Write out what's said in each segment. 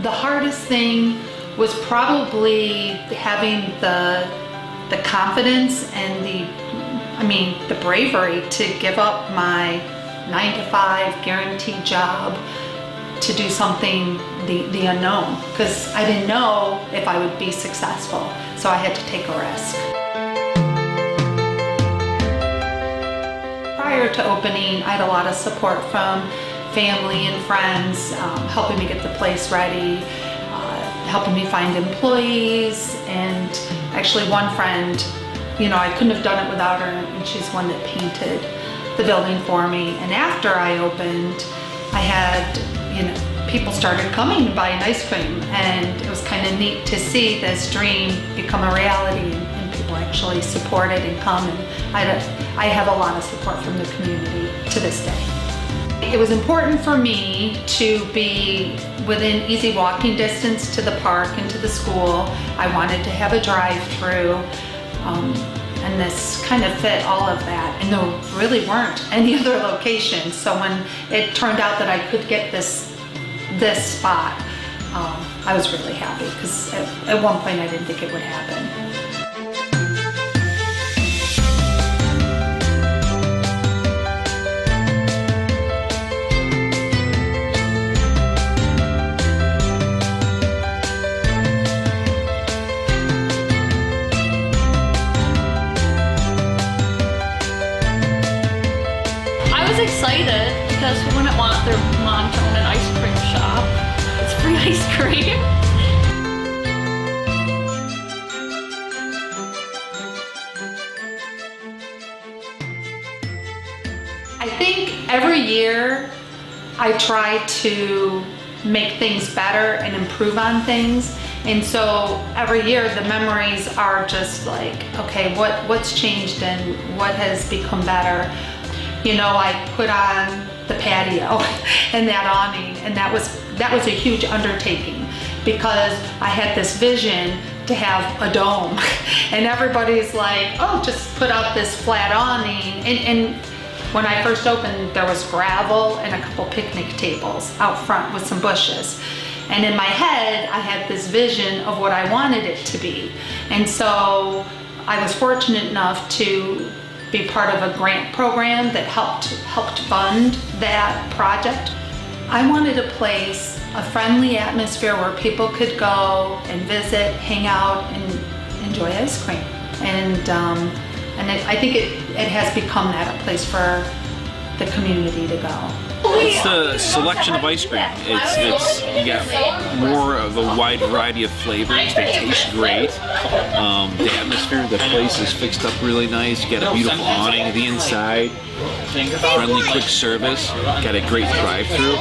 The hardest thing was probably having the confidence and the bravery to give up my 9-to-5 guaranteed job to do something the unknown, because I didn't know if I would be successful, so I had to take a risk. Prior to opening, I had a lot of support from family and friends, helping me get the place ready, helping me find employees, and actually one friend, I couldn't have done it without her, and she's one that painted the building for me. And after I opened, I had, people started coming to buy an ice cream, and it was kind of neat to see this dream become a reality, and people actually support it and come, and I have a lot of support from the community to this day. It was important for me to be within easy walking distance to the park and to the school. I wanted to have a drive-through, and this kind of fit all of that. And there really weren't any other locations. So when it turned out that I could get this spot, I was really happy, because at one point I didn't think it would happen. Excited because who wouldn't want their mom to own an ice cream shop? It's free ice cream. I think every year I try to make things better and improve on things, and so every year the memories are just like, okay, what's changed and what has become better. I put on the patio and that awning, and that was a huge undertaking, because I had this vision to have a dome, and everybody's like, oh, just put out this flat awning. And when I first opened, there was gravel and a couple picnic tables out front with some bushes. And in my head, I had this vision of what I wanted it to be. And so I was fortunate enough to be part of a grant program that helped fund that project. I wanted a place, a friendly atmosphere where people could go and visit, hang out, and enjoy ice cream. And I think it has become that, a place for the community to go. It's the selection of ice cream. It's you got more of a wide variety of flavors. They taste great. The atmosphere, the place is fixed up really nice. You got a beautiful awning, the inside, friendly, quick service. Got a great drive-through.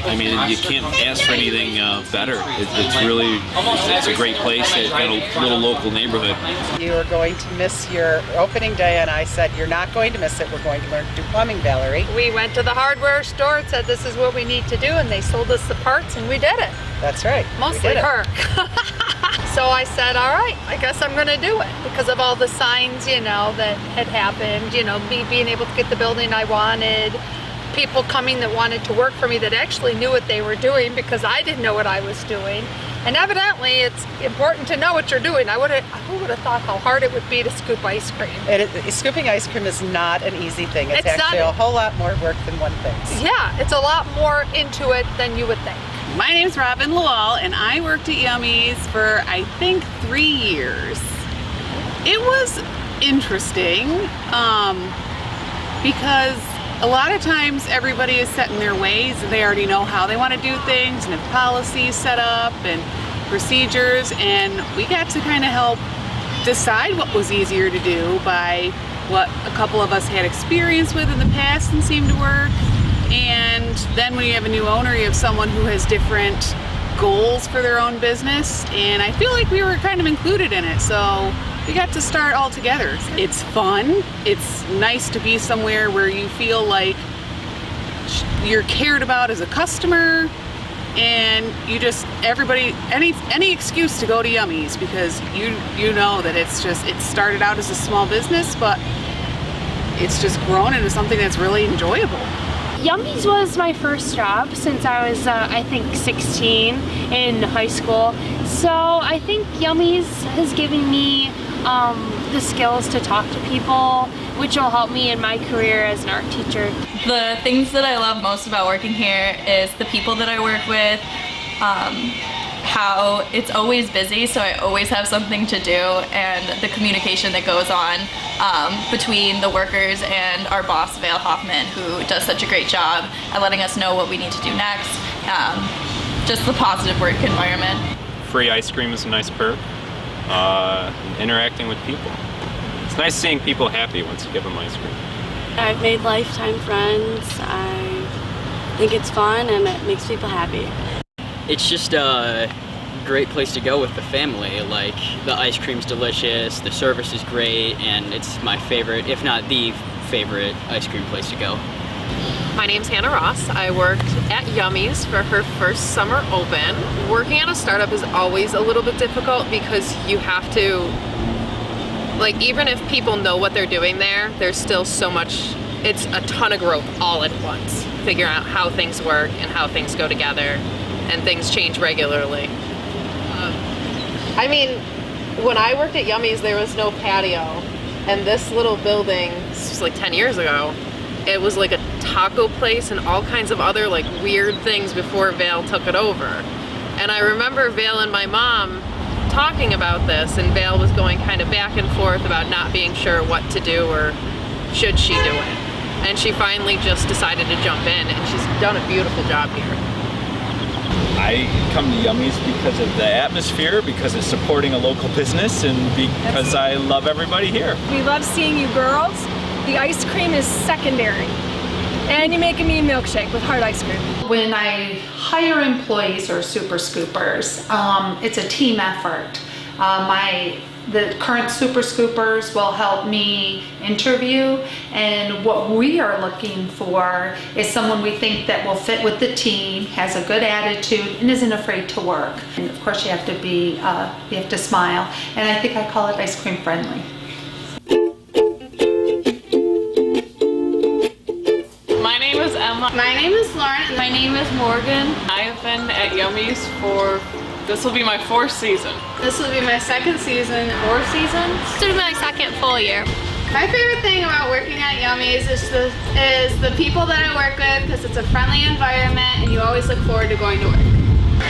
I mean, you can't ask for anything better. It's a great place. It's got a little local neighborhood. You are going to miss your opening day, and I said, you're not going to miss it. We're going to learn to do plumbing, Valerie. We went to the hardware store and said, this is what we need to do, and they sold us the parts, and we did it. That's right. Mostly her. So I said, all right, I guess I'm gonna do it, because of all the signs, that had happened, me being able to get the building I wanted, people coming that wanted to work for me that actually knew what they were doing, because I didn't know what I was doing. And evidently, it's important to know what you're doing. Who would have thought how hard it would be to scoop ice cream? Scooping ice cream is not an easy thing. It's actually a whole lot more work than one thinks. Yeah, it's a lot more into it than you would think. My name's Robin Lowell, and I worked at Yummies for, I think, 3 years. It was interesting because a lot of times everybody is set in their ways, and they already know how they want to do things and have policies set up and procedures, and we got to kind of help decide what was easier to do by what a couple of us had experience with in the past and seemed to work. And then when you have a new owner, you have someone who has different goals for their own business, and I feel like we were kind of included in it, so we got to start all together. It's fun. It's nice to be somewhere where you feel like you're cared about as a customer, and you just, everybody, any excuse to go to Yummies, because you know that it started out as a small business, but it's just grown into something that's really enjoyable. Yummies was my first job since I was, I think, 16 in high school. So I think Yummies has given me the skills to talk to people, which will help me in my career as an art teacher. The things that I love most about working here is the people that I work with, how it's always busy, so I always have something to do, and the communication that goes on between the workers and our boss, Vale Hoffman, who does such a great job at letting us know what we need to do next. Just the positive work environment. Free ice cream is a nice perk. Interacting with people. It's nice seeing people happy once you give them ice cream. I've made lifetime friends. I think it's fun and it makes people happy. It's just a great place to go with the family. Like, the ice cream's delicious, the service is great, and it's my favorite, if not the favorite, ice cream place to go. My name's Hannah Ross. I worked at Yummies for her first summer open. Working at a startup is always a little bit difficult because you have to, like, even if people know what they're doing there, there's still so much, it's a ton of growth all at once. Figuring out how things work and how things go together, and things change regularly. I mean, when I worked at Yummies, there was no patio, and this little building, this was like 10 years ago, it was like a taco place and all kinds of other like weird things before Vale took it over. And I remember Vale and my mom talking about this, and Vale was going kind of back and forth about not being sure what to do or should she do it. And she finally just decided to jump in, and she's done a beautiful job here. I come to Yummies because of the atmosphere, because it's supporting a local business, and because I love everybody here. We love seeing you girls. The ice cream is secondary. And you make a mean milkshake with hard ice cream. When I hire employees or super scoopers, it's a team effort. The current super scoopers will help me interview, and what we are looking for is someone we think that will fit with the team, has a good attitude, and isn't afraid to work. And of course you have to be, you have to smile, and I think I call it ice cream friendly. My name is Emma. My name is Lauren. My name is Morgan. I have been at Yummies for, this will be my 4th season. This will be my 2nd season. 4th season? This will be my 2nd full year. My favorite thing about working at Yummies is the people that I work with, because it's a friendly environment and you always look forward to going to work.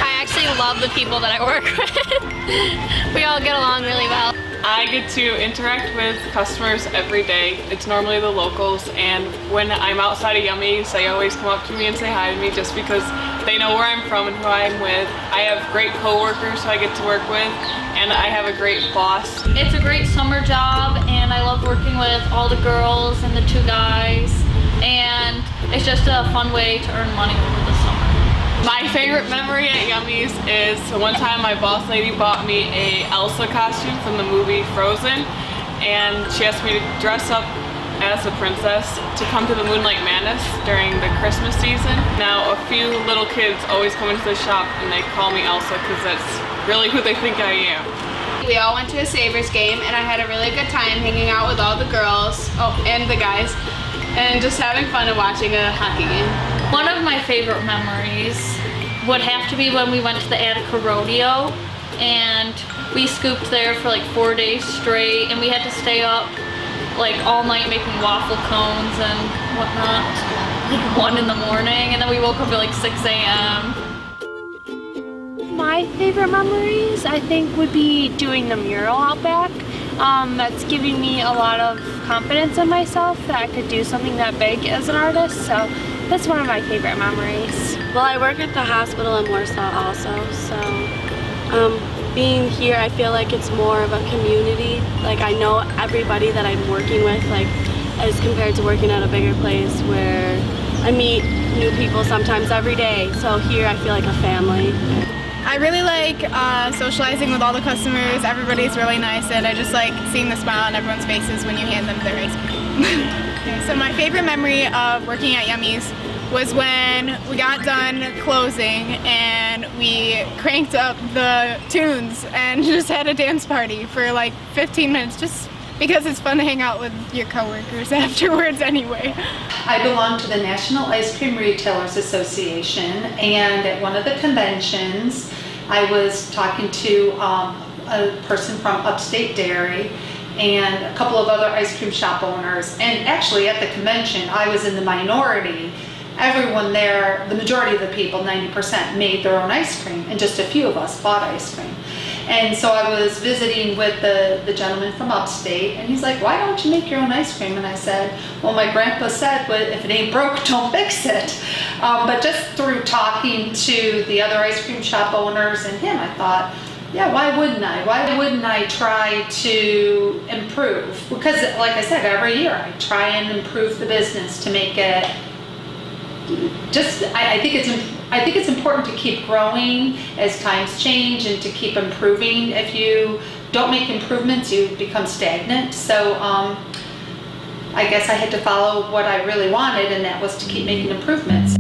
I actually love the people that I work with. We all get along really well. I get to interact with customers every day. It's normally the locals, and when I'm outside of Yummies, they always come up to me and say hi to me just because they know where I'm from and who I'm with. I have great coworkers who I get to work with, and I have a great boss. It's a great summer job, and I love working with all the girls and the 2 guys, and it's just a fun way to earn money over the summer. My favorite memory at Yummies is one time my boss lady bought me a Elsa costume from the movie Frozen, and she asked me to dress up as a princess to come to the Moonlight Madness during the Christmas season. Now, a few little kids always come into the shop and they call me Elsa because that's really who they think I am. We all went to a Sabres game, and I had a really good time hanging out with all the girls, and the guys, and just having fun and watching a hockey game. One of my favorite memories would have to be when we went to the Attica Rodeo, and we scooped there for like 4 days straight, and we had to stay up like all night making waffle cones and whatnot, like 1 in the morning, and then we woke up at like 6 a.m. My favorite memories, I think, would be doing the mural out back. That's giving me a lot of confidence in myself that I could do something that big as an artist, so that's one of my favorite memories. Well, I work at the hospital in Warsaw also, so being here, I feel like it's more of a community. Like, I know everybody that I'm working with, like, as compared to working at a bigger place where I meet new people sometimes every day. So here I feel like a family. I really like socializing with all the customers. Everybody's really nice, and I just like seeing the smile on everyone's faces when you hand them their ice cream. Okay, so my favorite memory of working at Yummies was when we got done closing and we cranked up the tunes and just had a dance party for like 15 minutes, just because it's fun to hang out with your coworkers afterwards anyway. I belong to the National Ice Cream Retailers Association, and at one of the conventions, I was talking to a person from Upstate Dairy and a couple of other ice cream shop owners. And actually at the convention, I was in the minority. Everyone there, the majority of the people, 90%, made their own ice cream, and just a few of us bought ice cream. And so I was visiting with the gentleman from Upstate, and he's like, why don't you make your own ice cream? And I said, well, my grandpa said, well, if it ain't broke, don't fix it. But just through talking to the other ice cream shop owners and him, I thought, yeah, why wouldn't I? Why wouldn't I try to improve? Because like I said, every year I try and improve the business to make it just, I think it's important to keep growing as times change and to keep improving. If you don't make improvements, you become stagnant. So I guess I had to follow what I really wanted, and that was to keep making improvements.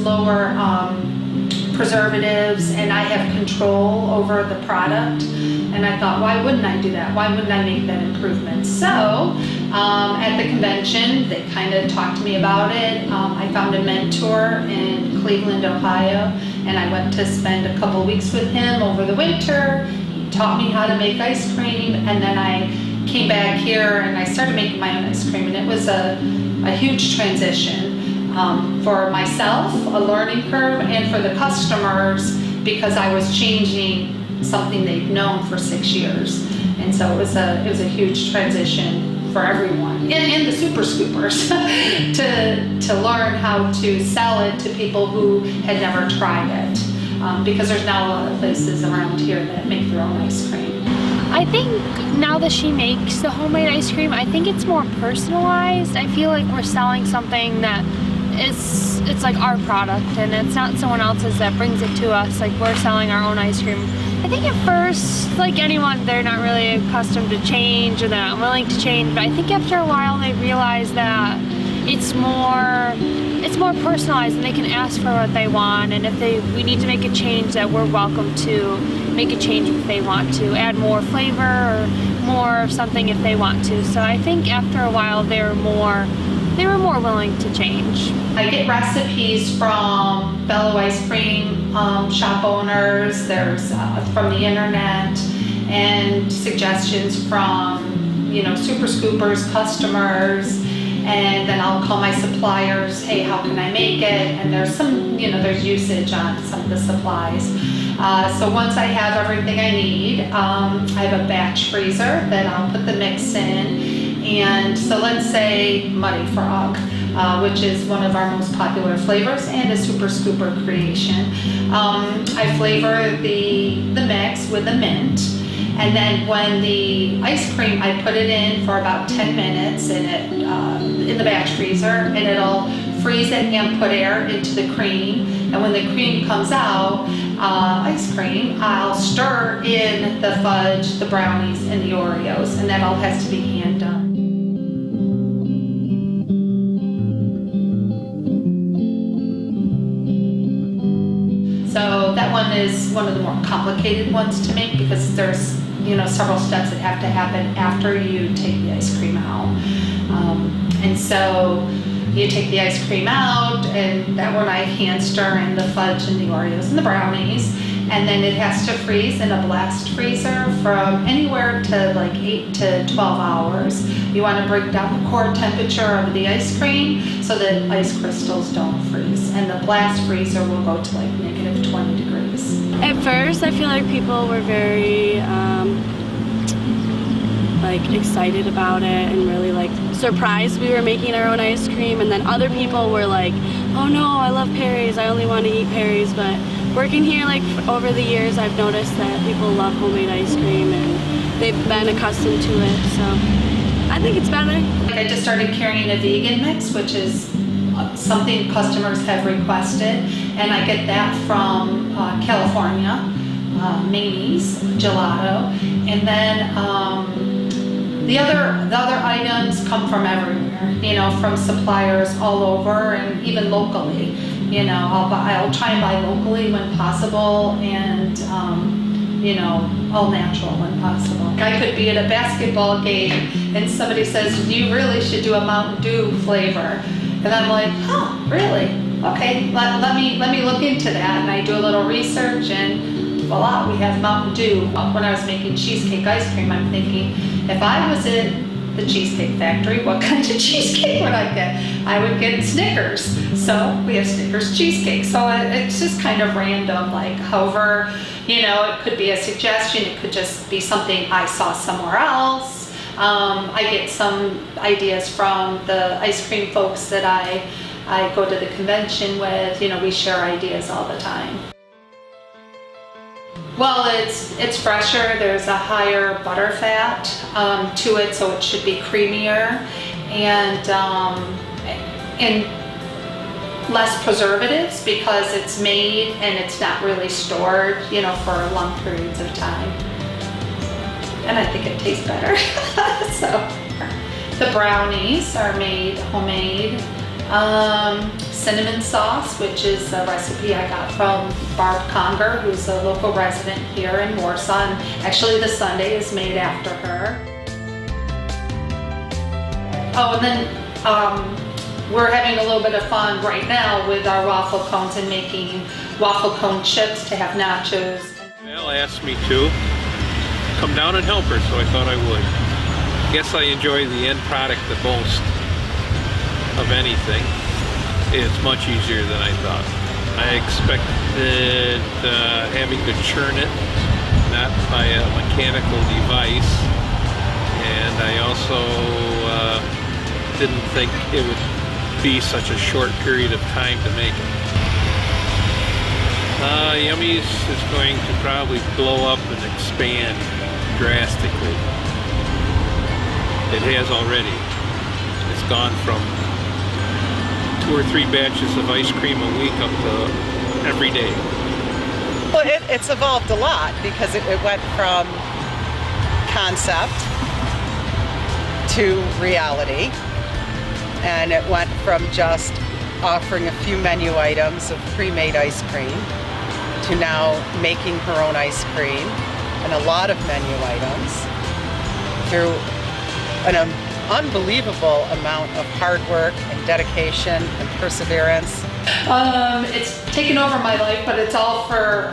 Lower preservatives, and I have control over the product, and I thought, why wouldn't I do that? Why wouldn't I make that improvement? So at the convention, they kind of talked to me about it. I found a mentor in Cleveland, Ohio, and I went to spend a couple weeks with him over the winter. He taught me how to make ice cream, and then I came back here and I started making my own ice cream, and it was a huge transition. For myself, a learning curve, and for the customers, because I was changing something they've known for 6 years, and so it was a huge transition for everyone, and the super scoopers to learn how to sell it to people who had never tried it, because there's not a lot of places around here that make their own ice cream. I think now that she makes the homemade ice cream, I think it's more personalized. I feel like we're selling something that it's like our product, and it's not someone else's that brings it to us. Like, we're selling our own ice cream. I think at first, like anyone, they're not really accustomed to change, or they're not willing to change, but I think after a while they realize that it's more personalized, and they can ask for what they want, and if we need to make a change, that we're welcome to make a change if they want to, add more flavor or more of something if they want to. So I think after a while they were more willing to change. I get recipes from fellow ice cream shop owners. There's from the internet, and suggestions from super scoopers, customers, and then I'll call my suppliers. Hey, how can I make it? And there's some there's usage on some of the supplies. So once I have everything I need, I have a batch freezer that I'll put the mix in. And so let's say Muddy Frog, which is one of our most popular flavors and a super scooper creation. I flavor the mix with the mint, and then when the ice cream, I put it in for about 10 minutes in the batch freezer, and it'll freeze it and put air into the cream. And when the cream comes out, ice cream, I'll stir in the fudge, the brownies, and the Oreos, and that all has to be hand done. So that one is one of the more complicated ones to make, because there's several steps that have to happen after you take the ice cream out. And so you take the ice cream out, and that one I hand stir in the fudge and the Oreos and the brownies. and then it has to freeze in a blast freezer from anywhere to like 8 to 12 hours. You want to bring down the core temperature of the ice cream so that ice crystals don't freeze, and the blast freezer will go to like negative 20 degrees. At first, I feel like people were very like excited about it and really like surprised we were making our own ice cream, and then other people were like, oh no, I love Perry's, I only want to eat Perry's. But working here, like over the years, I've noticed that people love homemade ice cream and they've been accustomed to it, so I think it's better. I just started carrying a vegan mix, which is something customers have requested, and I get that from California, Yummies gelato, and then the other items come from everywhere, you know, from suppliers all over and even locally. You know, I'll try and buy locally when possible, and you know, all natural when possible. I could be at a basketball game and somebody says, you really should do a Mountain Dew flavor. And I'm like, huh, really? Okay, let me look into that. And I do a little research, and voila, we have Mountain Dew. When I was making cheesecake ice cream, I'm thinking, if I was at the Cheesecake Factory, what kind of cheesecake would I get? I would get Snickers. So we have Snickers cheesecake. So it's just kind of random, like however, you know, it could be a suggestion, it could just be something I saw somewhere else. I get some ideas from the ice cream folks that I go to the convention with. You know, we share ideas all the time. Well, it's fresher. There's a higher butter fat to it, so it should be creamier, and less preservatives because it's made and it's not really stored, you know, for long periods of time. And I think it tastes better. So the brownies are made homemade. Cinnamon sauce, which is a recipe I got from Barb Conger, who's a local resident here in Warsaw, and actually the sundae is made after her. Oh, and then we're having a little bit of fun right now with our waffle cones and making waffle cone chips to have nachos. Val asked me to come down and help her, so I thought I would. I guess I enjoy the end product the most of anything. It's much easier than I thought. I expected having to churn it, not by a mechanical device, and I also didn't think it would be such a short period of time to make it. Yummies is going to probably blow up and expand drastically. It has already. It's gone from 2 or 3 batches of ice cream a week up to every day. Well, it's evolved a lot because it went from concept to reality, and it went from just offering a few menu items of pre-made ice cream to now making her own ice cream and a lot of menu items through an unbelievable amount of hard work and dedication and perseverance. It's taken over my life, but it's all for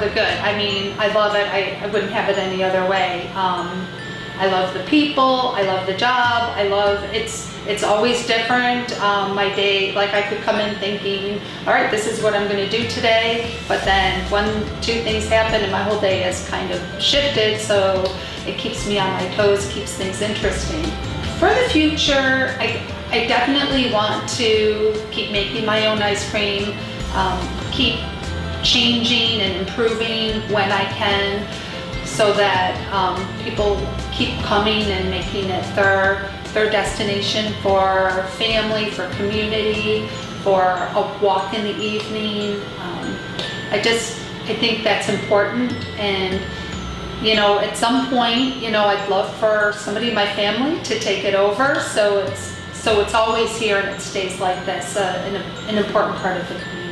the good. I mean, I love it. I wouldn't have it any other way. I love the people. I love the job. I love it's always different. My day, like I could come in thinking, all right, this is what I'm going to do today, but then 1-2 things happen and my whole day has kind of shifted. So it keeps me on my toes, keeps things interesting. For the future, I definitely want to keep making my own ice cream, keep changing and improving when I can, so that people keep coming and making it their destination for family, for community, for a walk in the evening. I think that's important, and you know, at some point, you know, I'd love for somebody in my family to take it over, so it's always here and it stays like this, an important part of the community.